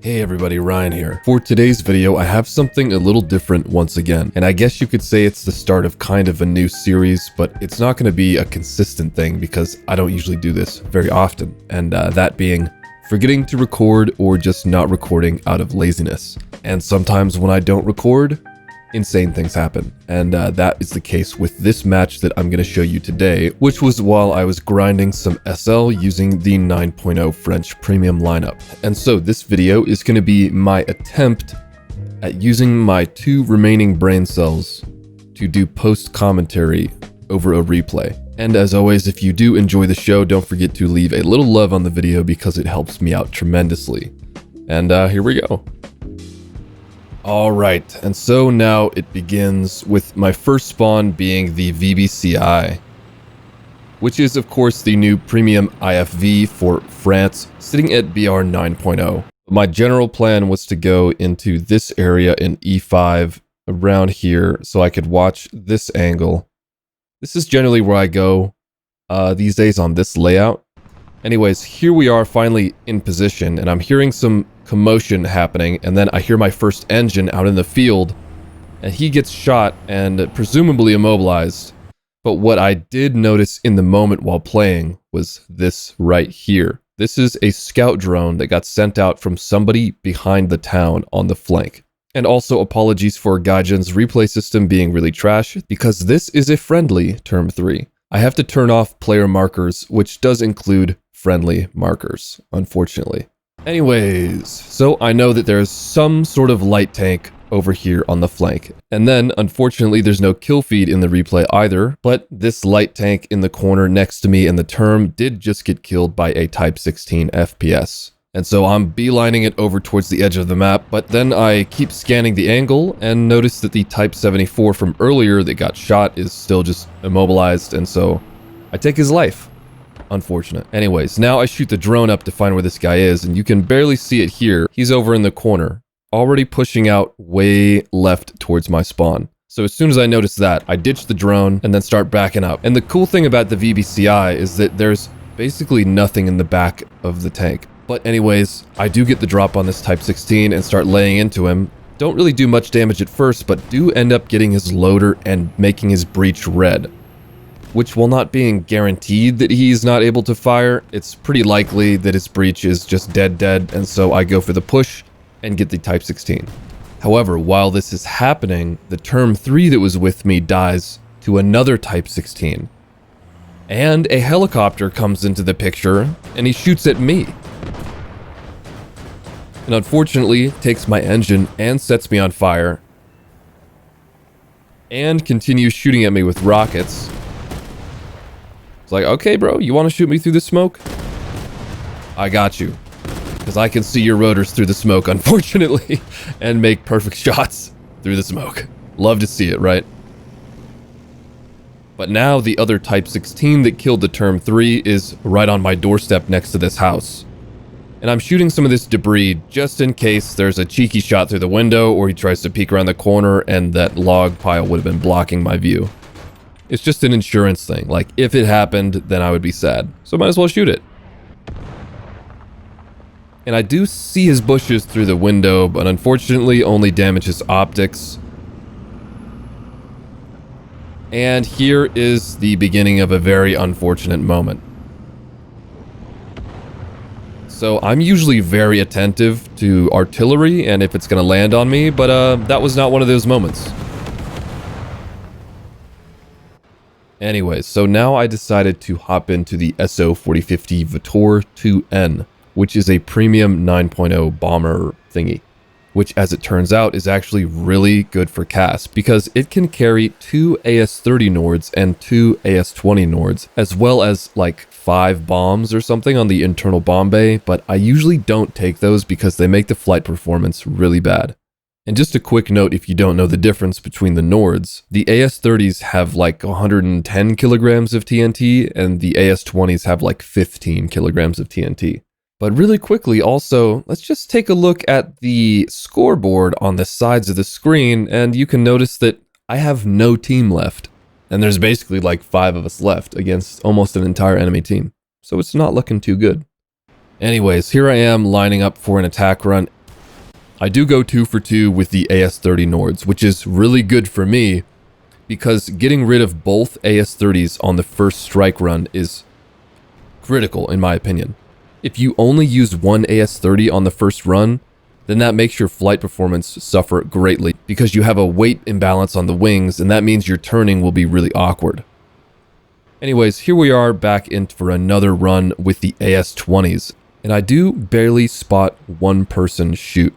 Hey everybody, Ryan here. For today's video, I have something a little different once again, and I guess you could say it's the start of kind of a new series, but it's not going to be a consistent thing because I don't usually do this very often, and that being forgetting to record or just not recording out of laziness. And sometimes when I don't record, insane things happen, and that is the case with this match that I'm going to show you today, which was while I was grinding some SL using the 9.0 French premium lineup. And so this video is going to be my attempt at using my 2 remaining brain cells to do post commentary over a replay. And as always, if you do enjoy the show, don't forget to leave a little love on the video because it helps me out tremendously. And here we go. Alright, and so now it begins with my first spawn being the VBCI, which is of course the new premium IFV for France, sitting at BR 9.0. My general plan was to go into this area in E5 around here so I could watch this angle. This is generally where I go these days on this layout. Anyways, here we are finally in position, and I'm hearing some commotion happening, and then I hear my first engine out in the field, and he gets shot and presumably immobilized. But what I did notice in the moment while playing was this right here. This is a scout drone that got sent out from somebody behind the town on the flank. And also apologies for Gaijin's replay system being really trash, because this is a friendly term 3. I have to turn off player markers, which does include friendly markers, unfortunately. Anyways, so I know that there's some sort of light tank over here on the flank. And then, unfortunately, there's no kill feed in the replay either, but this light tank in the corner next to me in the term did just get killed by a Type 16 FPS. And so I'm beelining it over towards the edge of the map, but then I keep scanning the angle and notice that the Type 74 from earlier that got shot is still just immobilized, and so I take his life. Unfortunate. Anyways, now I shoot the drone up to find where this guy is, and you can barely see it here. He's over in the corner, already pushing out way left towards my spawn. So as soon as I notice that, I ditch the drone and then start backing up. And the cool thing about the VBCI is that there's basically nothing in the back of the tank. But anyways, I do get the drop on this Type 16 and start laying into him. Don't really do much damage at first, but do end up getting his loader and making his breach red. Which, while not being guaranteed that he's not able to fire, it's pretty likely that his breach is just dead, and so I go for the push and get the Type 16. However, while this is happening, the term 3 that was with me dies to another Type 16. And a helicopter comes into the picture, and he shoots at me. And unfortunately, takes my engine and sets me on fire. And continues shooting at me with rockets. It's like, okay, bro, you want to shoot me through the smoke? I got you. Because I can see your rotors through the smoke, unfortunately, and make perfect shots through the smoke. Love to see it, right? But now the other Type 16 that killed the term 3 is right on my doorstep next to this house. And I'm shooting some of this debris just in case there's a cheeky shot through the window or he tries to peek around the corner and that log pile would have been blocking my view. It's just an insurance thing. Like, if it happened, then I would be sad. So might as well shoot it. And I do see his bushes through the window, but unfortunately only damage his optics. And here is the beginning of a very unfortunate moment. So I'm usually very attentive to artillery and if it's going to land on me, but that was not one of those moments. Anyways, so now I decided to hop into the SO 4050 Vautour IIN, which is a premium 9.0 bomber thingy, which as it turns out is actually really good for CAS because it can carry 2 AS30 Nords and 2 AS20 Nords, as well as like 5 bombs or something on the internal bomb bay, but I usually don't take those because they make the flight performance really bad. And just a quick note, if you don't know the difference between the Nords, the AS30s have like 110 kilograms of TNT and the AS20s have like 15 kilograms of TNT. But really quickly also, let's just take a look at the scoreboard on the sides of the screen and you can notice that I have no team left. And there's basically like 5 of us left against almost an entire enemy team. So it's not looking too good. Anyways, here I am lining up for an attack run. I do go 2 for 2 with the AS-30 Nords, which is really good for me because getting rid of both AS-30s on the first strike run is critical in my opinion. If you only use one AS-30 on the first run, then that makes your flight performance suffer greatly because you have a weight imbalance on the wings, and that means your turning will be really awkward. Anyways, here we are back in for another run with the AS-20s, and I do barely spot one person shoot.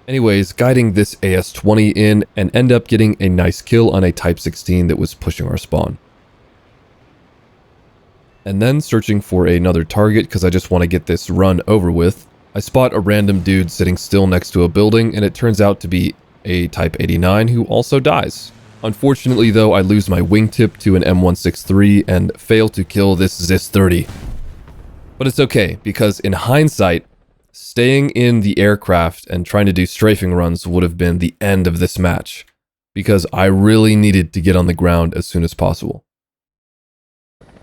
Anyways, guiding this AS-20 in and end up getting a nice kill on a Type 16 that was pushing our spawn. And then searching for another target because I just want to get this run over with, I spot a random dude sitting still next to a building, and it turns out to be a Type 89 who also dies. Unfortunately though, I lose my wingtip to an M163 and fail to kill this ZZZ30. But it's okay, because in hindsight, staying in the aircraft and trying to do strafing runs would have been the end of this match, because I really needed to get on the ground as soon as possible.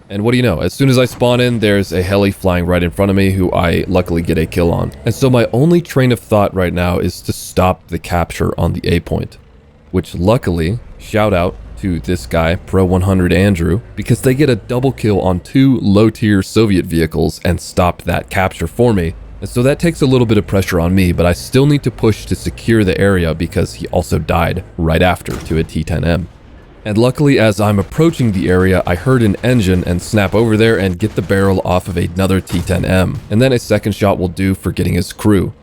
And what do you know, as soon as I spawn in, there's a heli flying right in front of me who I luckily get a kill on. And so my only train of thought right now is to stop the capture on the A point, which luckily, shout out to this guy, Pro 100 Andrew, because they get a double kill on 2 low-tier Soviet vehicles and stop that capture for me. And so that takes a little bit of pressure on me, but I still need to push to secure the area because he also died right after to a T-10M. And luckily, as I'm approaching the area, I heard an engine and snap over there and get the barrel off of another T-10M. And then a second shot will do for getting his crew.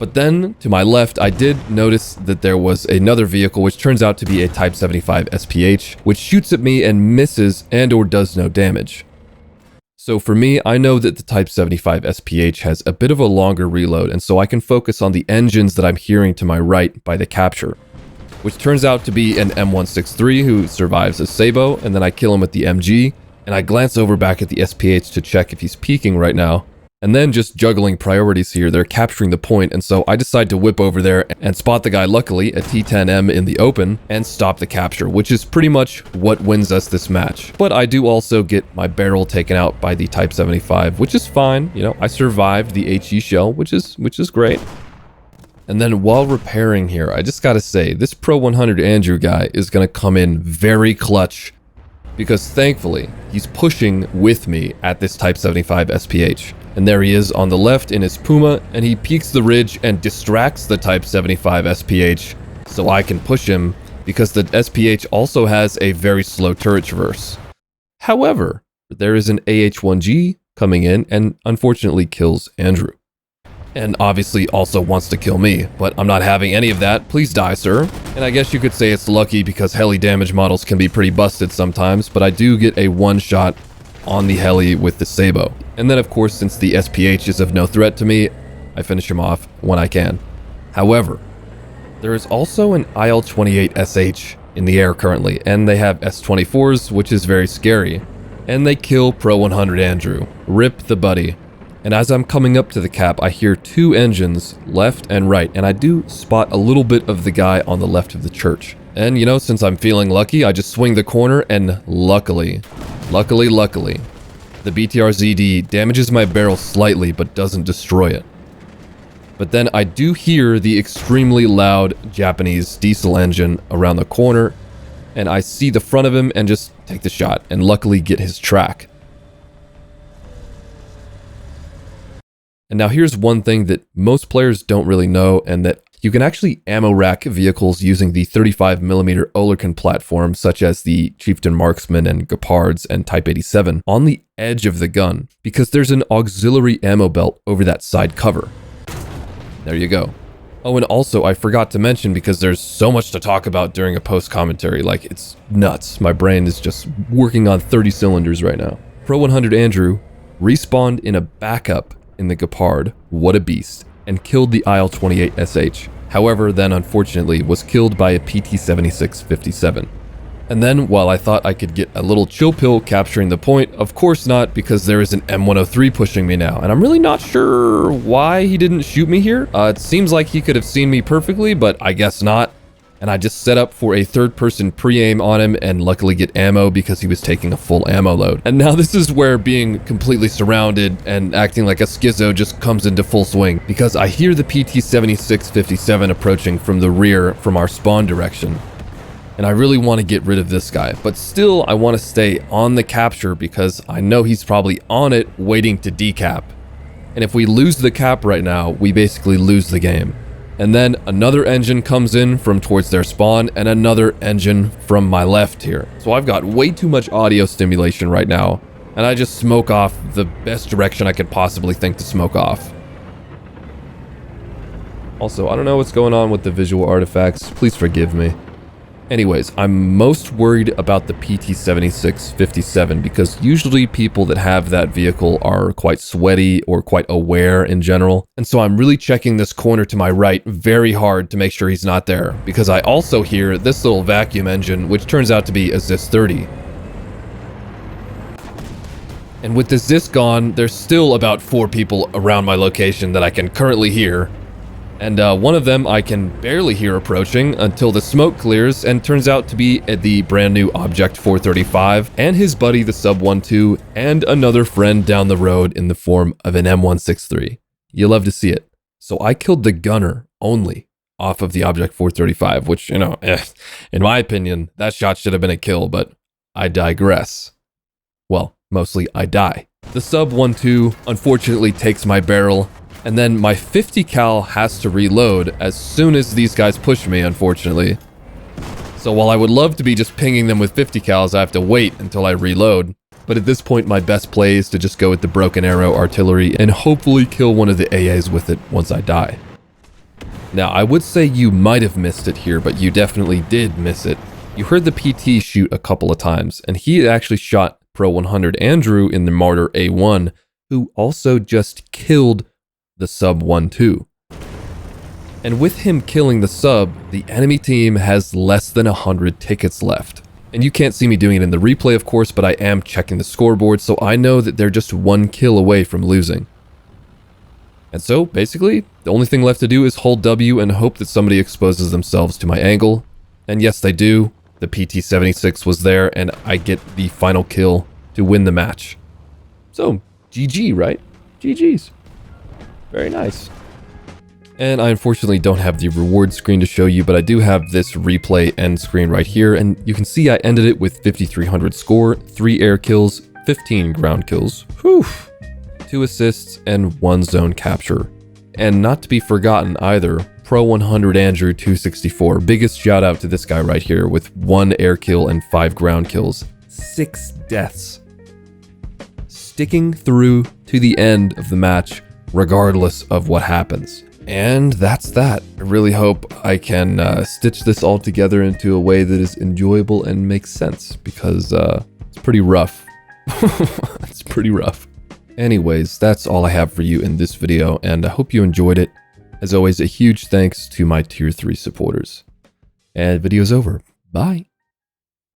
But then, to my left, I did notice that there was another vehicle, which turns out to be a Type 75 SPH, which shoots at me and misses and or does no damage. So for me, I know that the Type 75 SPH has a bit of a longer reload, and so I can focus on the engines that I'm hearing to my right by the capture, which turns out to be an M163 who survives a Sabo, and then I kill him with the MG, and I glance over back at the SPH to check if he's peeking right now. And then just juggling priorities here, they're capturing the point, and so I decide to whip over there and spot the guy, luckily, a T-10M in the open, and stop the capture, which is pretty much what wins us this match. But I do also get my barrel taken out by the Type 75, which is fine. You know, I survived the HE shell, which is great. And then while repairing here, I just gotta say, this Pro 100 Andrew guy is gonna come in very clutch, because thankfully, he's pushing with me at this Type 75 SPH. And there he is on the left in his Puma, and he peeks the ridge and distracts the Type 75 SPH so I can push him, because the SPH also has a very slow turret traverse. However, there is an AH-1G coming in and unfortunately kills Andrew. And obviously also wants to kill me, but I'm not having any of that. Please die, sir. And I guess you could say it's lucky because heli damage models can be pretty busted sometimes, but I do get a one-shot on the heli with the Sabo. And then of course, since the SPH is of no threat to me, I finish him off when I can. However, there is also an IL-28SH in the air currently, and they have S-24s, which is very scary. And they kill Pro 100 Andrew. Rip the buddy. And as I'm coming up to the cap, I hear 2 engines left and right, and I do spot a little bit of the guy on the left of the church. And you know, since I'm feeling lucky, I just swing the corner, and luckily, the BTR-ZD damages my barrel slightly but doesn't destroy it. But then I do hear the extremely loud Japanese diesel engine around the corner, and I see the front of him and just take the shot and luckily get his track. And now here's one thing that most players don't really know, and that you can actually ammo rack vehicles using the 35mm Olerkin platform, such as the Chieftain Marksman and Gepards and Type 87, on the edge of the gun, because there's an auxiliary ammo belt over that side cover. There you go. Oh, and also I forgot to mention, because there's so much to talk about during a post commentary, like it's nuts. My brain is just working on 30 cylinders right now. Pro 100 Andrew respawned in a backup in the Gepard, what a beast, and killed the IL-28SH. However, then unfortunately was killed by a PT-76-57. And then, while I thought I could get a little chill pill capturing the point, of course not, because there is an M103 pushing me now, and I'm really not sure why he didn't shoot me here. It seems like he could have seen me perfectly, but I guess not. and I just set up for a third-person pre-aim on him and luckily get ammo because he was taking a full ammo load. And now this is where being completely surrounded and acting like a schizo just comes into full swing, because I hear the PT-7657 approaching from the rear from our spawn direction. And I really want to get rid of this guy, but still I want to stay on the capture because I know he's probably on it waiting to decap. And if we lose the cap right now, we basically lose the game. And then another engine comes in from towards their spawn and another engine from my left here. So I've got way too much audio stimulation right now, and I just smoke off the best direction I could possibly think to smoke off. Also, I don't know what's going on with the visual artifacts. Please forgive me. Anyways, I'm most worried about the PT-7657 because usually people that have that vehicle are quite sweaty or quite aware in general. And so I'm really checking this corner to my right very hard to make sure he's not there, because I also hear this little vacuum engine, which turns out to be a ZZZ30. And with the ZZZ gone, there's still about 4 people around my location that I can currently hear. And one of them I can barely hear approaching until the smoke clears and turns out to be the brand new Object 435 and his buddy the Sub 12 and another friend down the road in the form of an M163. You love to see it. So I killed the gunner only off of the Object 435, which, you know, in my opinion, that shot should have been a kill, but I digress. Well, mostly I die. The Sub 12 unfortunately takes my barrel, and then my 50 cal has to reload as soon as these guys push me, unfortunately. So while I would love to be just pinging them with 50 cals, I have to wait until I reload. But at this point, my best play is to just go with the broken arrow artillery and hopefully kill one of the AAs with it once I die. Now, I would say you might have missed it here, but you definitely did miss it. You heard the PT shoot a couple of times, and he actually shot Pro 100 Andrew in the Martyr A1, who also just killed the Sub 12. And with him killing the sub, the enemy team has less than 100 tickets left. And you can't see me doing it in the replay, of course, but I am checking the scoreboard, so I know that they're just 1 kill away from losing. And so, basically, the only thing left to do is hold W and hope that somebody exposes themselves to my angle. And yes, they do. The PT-76 was there, and I get the final kill to win the match. So, GG, right? GG's. Very nice. And I unfortunately don't have the reward screen to show you, but I do have this replay end screen right here, and you can see I ended it with 5,300 score, 3 air kills, 15 ground kills, whew, 2 assists, and 1 zone capture. And not to be forgotten either, Pro 100 Andrew 264, biggest shout out to this guy right here with 1 air kill and 5 ground kills, 6 deaths. Sticking through to the end of the match, regardless of what happens. And that's that. I really hope I can stitch this all together into a way that is enjoyable and makes sense, because it's pretty rough. It's pretty rough. Anyways, that's all I have for you in this video, and I hope you enjoyed it. As always, a huge thanks to my tier 3 supporters. And video's over. Bye.